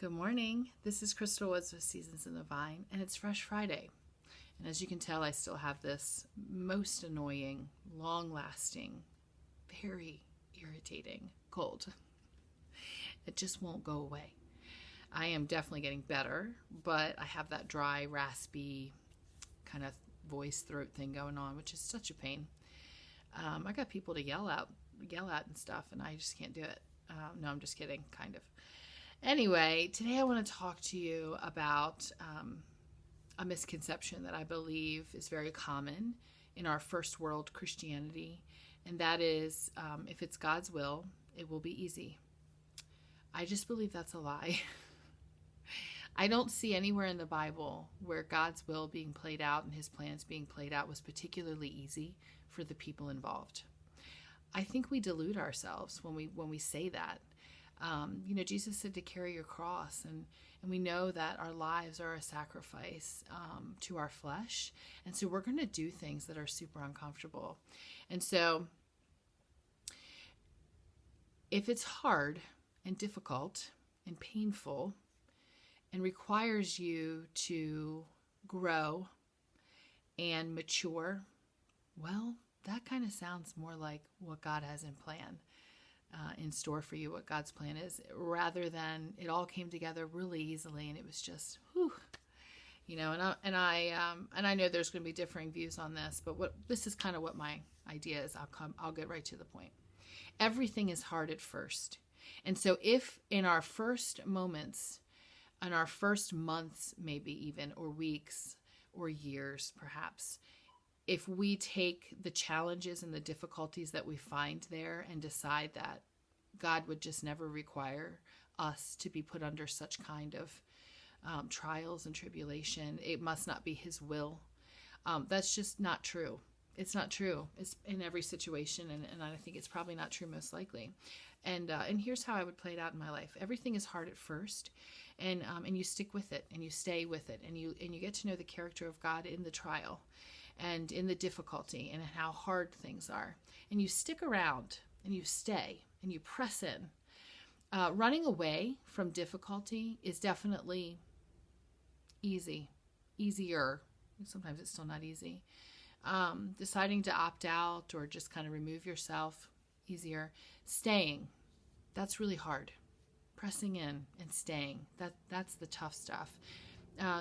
Good morning. This is Crystal Woods with Seasons in the Vine, and it's Fresh Friday. And as you can tell, I still have this most annoying, long lasting, very irritating cold. It just won't go away. I am definitely getting better, but I have that dry, raspy kind of voice throat thing going on, which is such a pain. I got people to yell at and stuff, and I just can't do it. No, I'm just kidding, kind of. Anyway, today I want to talk to you about a misconception that I believe is very common in our first world Christianity, and that is if it's God's will, it will be easy. I just believe that's a lie. I don't see anywhere in the Bible where God's will being played out and his plans being played out was particularly easy for the people involved. I think we delude ourselves when we say that. Jesus said to carry your cross, and we know that our lives are a sacrifice to our flesh, and so we're going to do things that are super uncomfortable. And so if it's hard and difficult and painful and requires you to grow and mature, well, that kind of sounds more like what God has in store for you, what God's plan is, rather than it all came together really easily and it was just, whew, And I know there's going to be differing views on this, but this is kind of what my idea is. I'll get right to the point. Everything is hard at first, and so if in our first moments, in our first months, maybe even, or weeks, or years, perhaps, if we take the challenges and the difficulties that we find there and decide that God would just never require us to be put under such kind of trials and tribulation, it must not be his will. That's just not true. It's not true. It's in every situation, and I think it's probably not true most likely. And here's how I would play it out in my life. Everything is hard at first, and you stick with it, and you stay with it, and you get to know the character of God in the trial and in the difficulty and how hard things are. And you stick around and you stay and you press in. Running away from difficulty is definitely easier. Sometimes it's still not easy. Deciding to opt out or just kind of remove yourself, easier. Staying, that's really hard. Pressing in and staying, that's the tough stuff.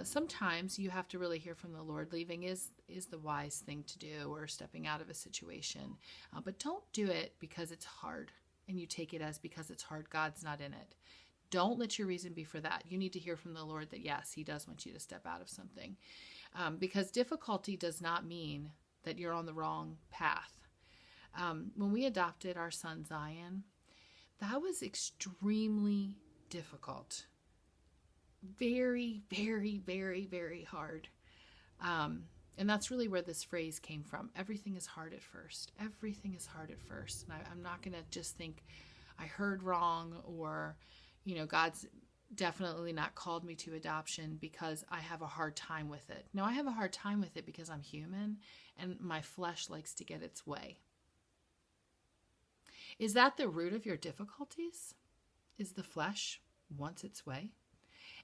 Sometimes you have to really hear from the Lord. Leaving is the wise thing to do, or stepping out of a situation. But don't do it because it's hard and you take it as because it's hard, God's not in it. Don't let your reason be for that. You need to hear from the Lord that yes, he does want you to step out of something. Because difficulty does not mean that you're on the wrong path. When we adopted our son Zion, that was extremely difficult. Very, very, very, very hard. And that's really where this phrase came from. Everything is hard at first. Everything is hard at first. And I'm not going to just think I heard wrong, or, God's definitely not called me to adoption because I have a hard time with it. No, I have a hard time with it because I'm human and my flesh likes to get its way. Is that the root of your difficulties? Is the flesh wants its way?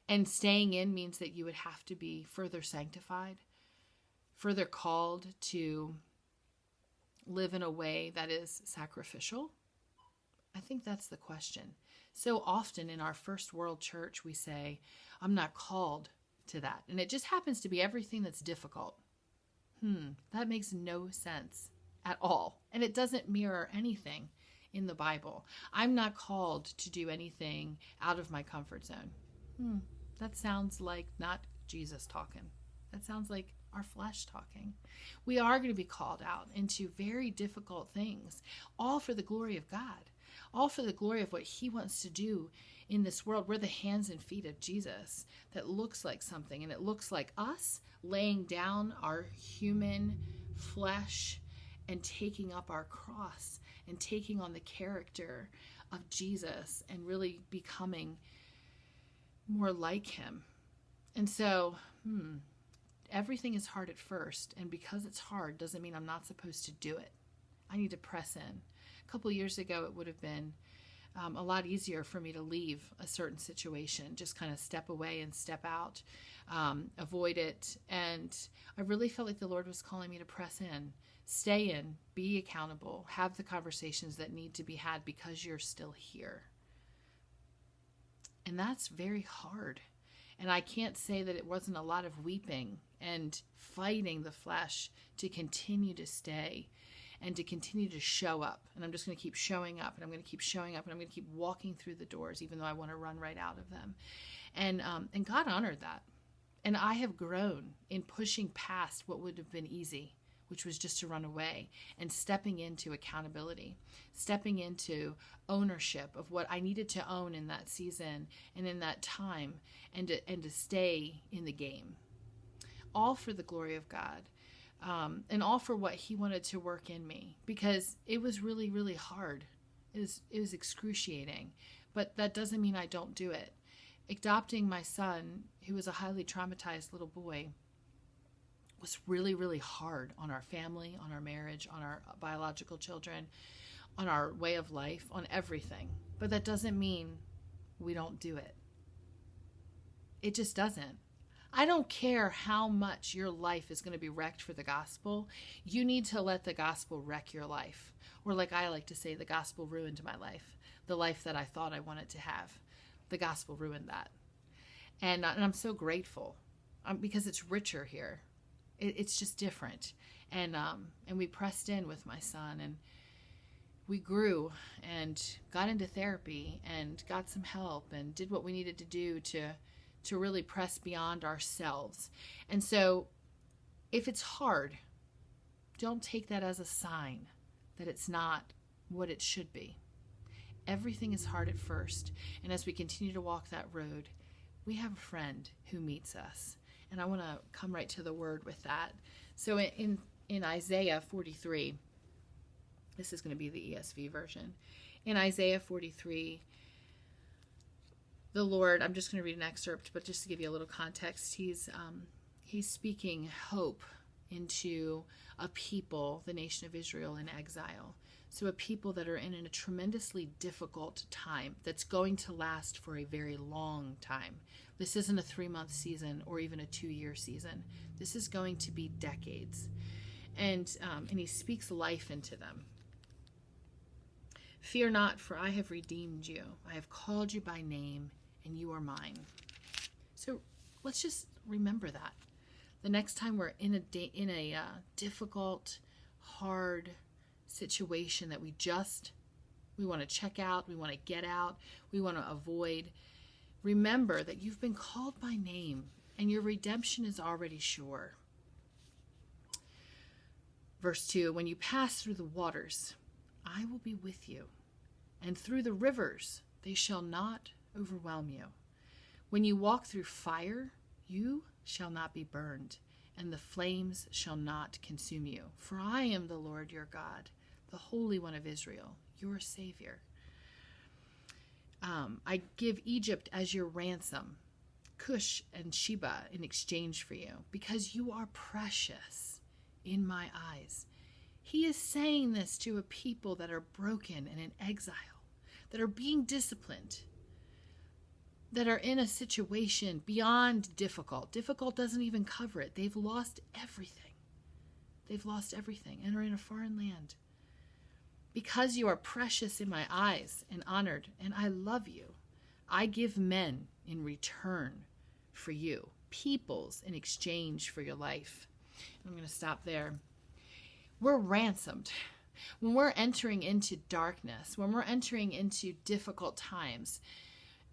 And staying in means that you would have to be further sanctified, further called to live in a way that is sacrificial? I think that's the question. So often in our first world church, we say, I'm not called to that. And it just happens to be everything that's difficult. That makes no sense at all. And it doesn't mirror anything in the Bible. I'm not called to do anything out of my comfort zone. That sounds like not Jesus talking. That sounds like our flesh talking. We are going to be called out into very difficult things, all for the glory of God, all for the glory of what he wants to do in this world. We're the hands and feet of Jesus that looks like something, and it looks like us laying down our human flesh and taking up our cross and taking on the character of Jesus and really becoming more like him. And so, everything is hard at first, and because it's hard doesn't mean I'm not supposed to do it. I need to press in. A couple years ago, it would have been a lot easier for me to leave a certain situation, just kind of step away and step out, avoid it. And I really felt like the Lord was calling me to press in, stay in, be accountable, have the conversations that need to be had because you're still here. And that's very hard. And I can't say that it wasn't a lot of weeping and fighting the flesh to continue to stay and to continue to show up. And I'm just going to keep showing up, and I'm going to keep showing up, and I'm going to keep walking through the doors, even though I want to run right out of them. And God honored that. And I have grown in pushing past what would have been easy, which was just to run away, and stepping into accountability, stepping into ownership of what I needed to own in that season and in that time, and to stay in the game, all for the glory of God, and all for what he wanted to work in me, because it was really, really hard. It was excruciating, but that doesn't mean I don't do it. Adopting my son, who was a highly traumatized little boy, was really, really hard on our family, on our marriage, on our biological children, on our way of life, on everything. But that doesn't mean we don't do it. It just doesn't. I don't care how much your life is going to be wrecked for the gospel. You need to let the gospel wreck your life. Or like I like to say, the gospel ruined my life. The life that I thought I wanted to have. The gospel ruined that. And I'm so grateful because it's richer here. It's just different. And we pressed in with my son, and we grew and got into therapy and got some help and did what we needed to do to really press beyond ourselves. And so if it's hard, don't take that as a sign that it's not what it should be. Everything is hard at first. And as we continue to walk that road, we have a friend who meets us. And I want to come right to the word with that. So in Isaiah 43, this is going to be the ESV version. In Isaiah 43, the Lord, I'm just going to read an excerpt, but just to give you a little context, he's speaking hope into a people, the nation of Israel, in exile. So a people that are in a tremendously difficult time that's going to last for a very long time. This isn't a 3-month season or even a 2-year season. This is going to be decades. And he speaks life into them. Fear not, for I have redeemed you. I have called you by name, and you are mine. So let's just remember that. The next time we're in a difficult, hard situation that we want to check out, we want to get out, we want to avoid, remember that you've been called by name and your redemption is already sure. Verse 2, when you pass through the waters, I will be with you, and through the rivers, they shall not overwhelm you. When you walk through fire, you shall not be burned, and the flames shall not consume you. For I am the Lord your God, the Holy One of Israel, your Savior. I give Egypt as your ransom, Cush and Sheba in exchange for you, because you are precious in my eyes. He is saying this to a people that are broken and in exile, that are being disciplined, that are in a situation beyond difficult. Difficult doesn't even cover it. They've lost everything. They've lost everything and are in a foreign land. Because you are precious in my eyes and honored, and I love you, I give men in return for you, peoples in exchange for your life. I'm going to stop there. We're ransomed. When we're entering into darkness, when we're entering into difficult times,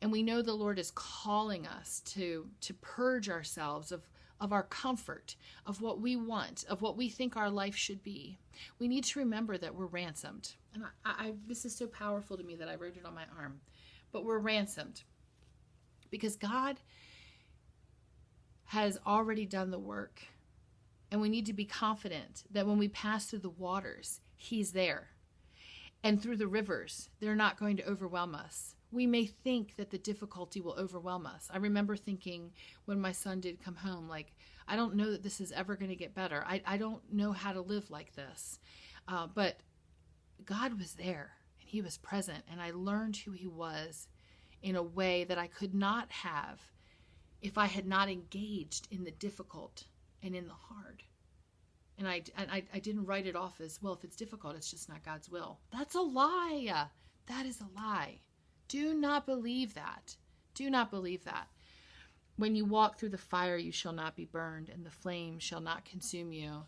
and we know the Lord is calling us to purge ourselves of our comfort, of what we want, of what we think our life should be, we need to remember that we're ransomed. And this is so powerful to me that I wrote it on my arm. But we're ransomed because God has already done the work. And we need to be confident that when we pass through the waters, He's there. And through the rivers, they're not going to overwhelm us. We may think that the difficulty will overwhelm us. I remember thinking when my son did come home, like, I don't know that this is ever going to get better. I don't know how to live like this. But God was there, and And he was present, and I learned who he was in a way that I could not have if I had not engaged in the difficult and in the hard. And I didn't write it off as, well, if it's difficult, it's just not God's will. That's a lie. That is a lie. Do not believe that. Do not believe that. When you walk through the fire, you shall not be burned, and the flame shall not consume you.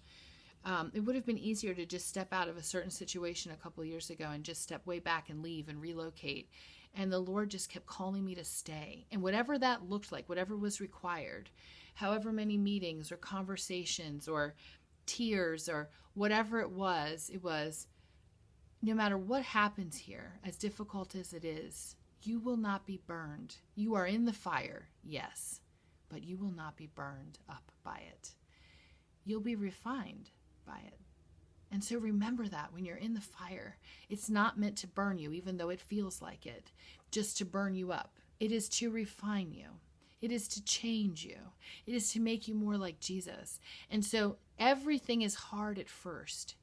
It would have been easier to just step out of a certain situation a couple of years ago and just step way back and leave and relocate. And the Lord just kept calling me to stay. And whatever that looked like, whatever was required, however many meetings or conversations or tears or whatever it was, no matter what happens here, as difficult as it is, you will not be burned. You are in the fire, yes, but you will not be burned up by it. You'll be refined by it. And so remember that when you're in the fire, it's not meant to burn you, even though it feels like it, just to burn you up. It is to refine you. It is to change you. It is to make you more like Jesus. And so everything is hard at first,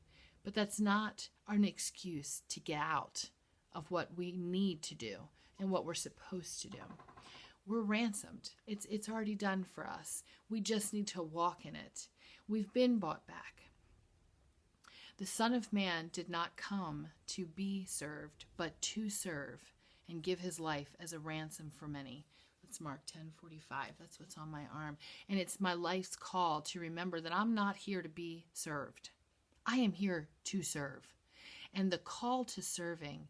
but that's not an excuse to get out of what we need to do and what we're supposed to do. We're ransomed. It's already done for us. We just need to walk in it. We've been bought back. The Son of Man did not come to be served, but to serve and give his life as a ransom for many. That's Mark 10:45. That's what's on my arm. And it's my life's call to remember that I'm not here to be served. I am here to serve. And the call to serving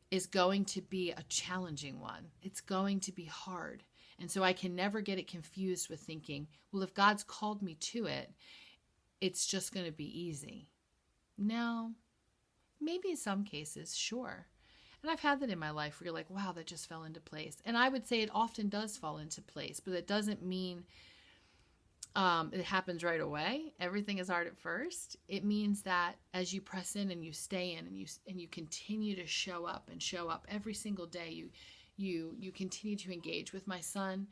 is going to be a challenging one. It's going to be hard. And so I can never get it confused with thinking, well, if God's called me to it, it's just going to be easy. No, maybe in some cases, sure. And I've had that in my life where you're like, wow, that just fell into place. And I would say it often does fall into place, but it doesn't mean it happens right away. Everything is hard at first. It means that as you press in and you stay in and you continue to show up every single day, you continue to engage. With my son,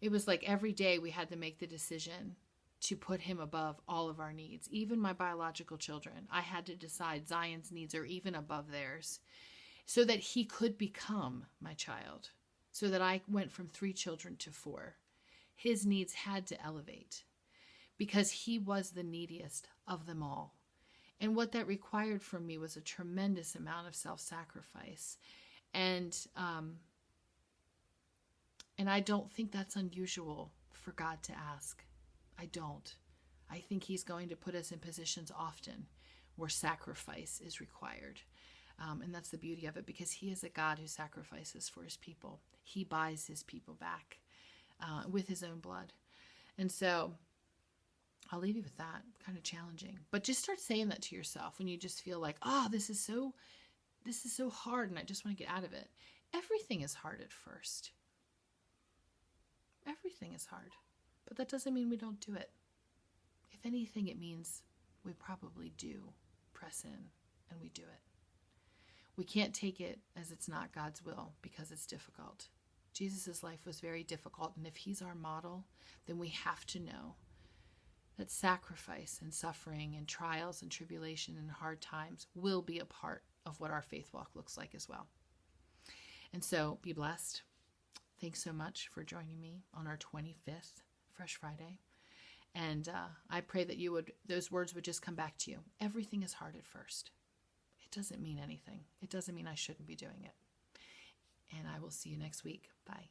it was like every day we had to make the decision to put him above all of our needs, even my biological children. I had to decide Zion's needs are even above theirs so that he could become my child, so that I went from 3 children to 4. His needs had to elevate because he was the neediest of them all. And what that required from me was a tremendous amount of self-sacrifice. And I don't think that's unusual for God to ask. I don't. I think he's going to put us in positions often where sacrifice is required. And that's the beauty of it, because he is a God who sacrifices for his people. He buys his people back with his own blood. And so I'll leave you with that. Kind of challenging. But just start saying that to yourself when you just feel like, oh, this is so hard and I just want to get out of it. Everything is hard at first. Everything is hard. But that doesn't mean we don't do it. If anything, it means we probably do press in and we do it. We can't take it as it's not God's will because it's difficult. Jesus' life was very difficult, and if he's our model, then we have to know that sacrifice and suffering and trials and tribulation and hard times will be a part of what our faith walk looks like as well. And so be blessed. Thanks so much for joining me on our 25th Fresh Friday. And I pray that those words would just come back to you. Everything is hard at first. It doesn't mean anything. It doesn't mean I shouldn't be doing it. And I will see you next week. Bye.